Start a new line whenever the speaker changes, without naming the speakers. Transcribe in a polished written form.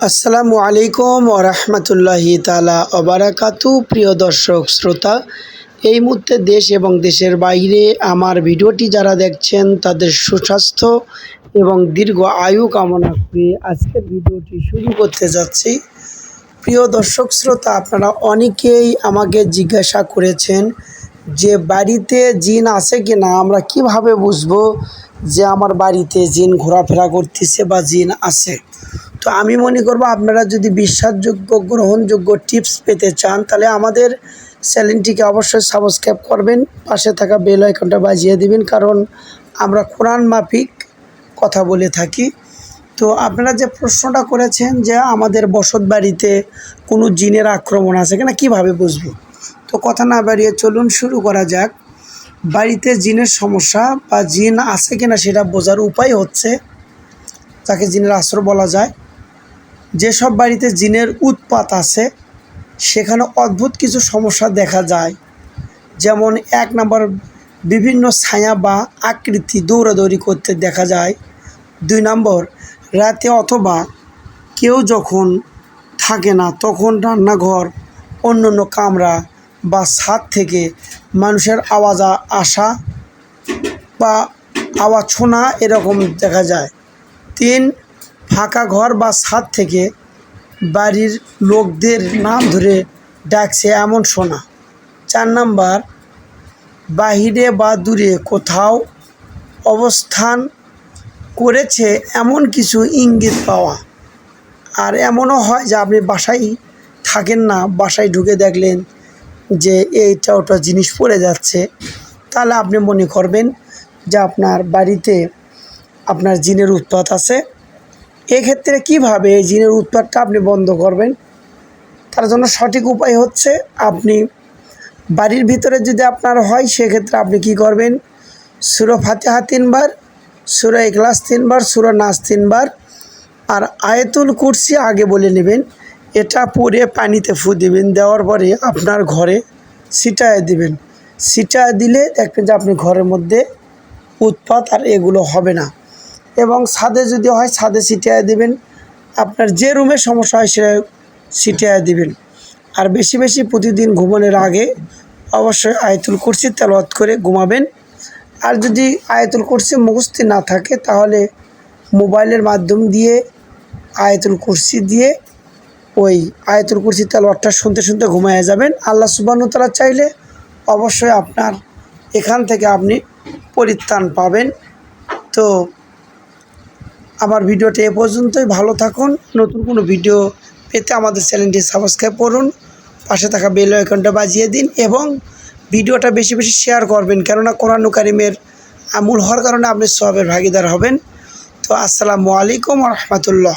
আসসালামু আলাইকুম ওয়া রাহমাতুল্লাহি তাআলা ওয়া বারাকাতু। প্রিয় দর্শক শ্রোতা, এই মুহূর্তে দেশ এবং দেশের বাইরে আমার ভিডিওটি যারা দেখছেন তাদের সুস্বাস্থ্য এবং দীর্ঘ আয়ু কামনা করে আজকের ভিডিওটি শুরু করতে যাচ্ছি। প্রিয় দর্শক শ্রোতা, আপনারা অনেকেই আমাকে জিজ্ঞাসা করেছেন যে বাড়িতে জিন আছে কিনা, আমরা কিভাবে বুঝবো যে আমার বাড়িতে জিন ঘোরাফেরা করতেছে বা জিন আছে। তো আমি মনে করব আপনারা যদি বিশ্বাসযোগ্য গ্রহণযোগ্য টিপস পেতে চান তাহলে আমাদের চ্যানেলটিকে অবশ্যই সাবস্ক্রাইব করবেন, পাশে থাকা বেল আইকনটা বাজিয়ে দিবেন, কারণ আমরা কোরআন মাফিক কথা বলে থাকি। তো আপনারা যে প্রশ্নটা করেছেন যে আমাদের বসত বাড়িতে কোনো জিনের আক্রমণ আছে কিনা কীভাবে বুঝবো, তো কথা না বাড়িয়ে চলুন শুরু করা যাক। বাড়িতে জিনের সমস্যা বা জিন আছে কিনা সেটা বোঝার উপায় হচ্ছে, যাকে জিনের আসর বলা যায়, যেসব বাড়িতে জিনের উৎপাত আছে সেখানে অদ্ভুত কিছু সমস্যা দেখা যায়। যেমন 1 নম্বর, বিভিন্ন ছায়া বা আকৃতি দৌড়াদৌড়ি করতে দেখা যায়। 2 নম্বর, রাতে অথবা কেউ যখন থাকে না তখন রান্নাঘর, অন্য কামরা বা ছাদ থেকে মানুষের আওয়াজ আসা বা আওয়াজ শোনা এরকম দেখা যায়। 3, ফাঁকা ঘর বা ছাদ থেকে বাড়ির লোকদের নাম ধরে ডাকছে এমন শোনা। 4 নম্বর, বাহিরে বা দূরে কোথাও অবস্থান করেছে এমন কিছু ইঙ্গিত পাওয়া। আর এমনও হয় যে আপনি বাসায় থাকেন না, বাসায় ঢুকে দেখলেন যে এইটা ওটা জিনিস পড়ে যাচ্ছে, তাহলে আপনি মনে করবেন যে আপনার বাড়িতে আপনার জিনের উৎপাত আছে। এক্ষেত্রে কিভাবে এই জিনের উৎপাতটা আপনি বন্ধ করবেন, তার জন্য সঠিক উপায় হচ্ছে, আপনি বাড়ির ভিতরে যদি আপনার হয় সেক্ষেত্রে আপনি কি করবেন, সূরা ফাতিহা 3 বার, সূরা ইখলাস 3 বার, সূরা নাস 3 বার, আর আয়াতুল কুরসি আগে বলে নেবেন। এটা পরে পানিতে ফু দিবেন, দেওয়ার পরে আপনার ঘরে ছিটায় দিবেন। ছিটায় দিলে দেখবেন যে আপনি ঘরের মধ্যে উৎপাত আর এগুলো হবে না। এবং ছাদে যদি হয় ছাদে ছিটিয়ে দিবেন, আপনার যে রুমে সমস্যা হয় সে ছিটিয়ে দিবেন। আর বেশি বেশি প্রতিদিন ঘুমানোর আগে অবশ্যই আয়াতুল কুরসি তেলাওয়াত করে ঘুমাবেন। আর যদি আয়াতুল কুরসি মুখস্থ না থাকে তাহলে মোবাইলের মাধ্যম দিয়ে আয়াতুল কুরসি দিয়ে ওই আয়াতুল কুরসি তেলাওয়াতটা শুনতে শুনতে ঘুমিয়ে যাবেন। আল্লাহ সুবহানাহু ওয়া তাআলা চাইলে অবশ্যই আপনার এখান থেকে আপনি পরিত্রাণ পাবেন। তো আমার ভিডিওটি এ পর্যন্তই। ভালো থাকুন। নতুন কোনো ভিডিও পেতে আমাদের চ্যানেলটি সাবস্ক্রাইব করুন, পাশে থাকা বেল আইকনটা বাজিয়ে দিন এবং ভিডিওটা বেশি বেশি শেয়ার করবেন, কেননা কোরআন কারীমের আমল হওয়ার কারণে আপনি সওয়াবের ভাগীদার হবেন। তো আসসালামু আলাইকুম ওয়া রাহমাতুল্লাহ।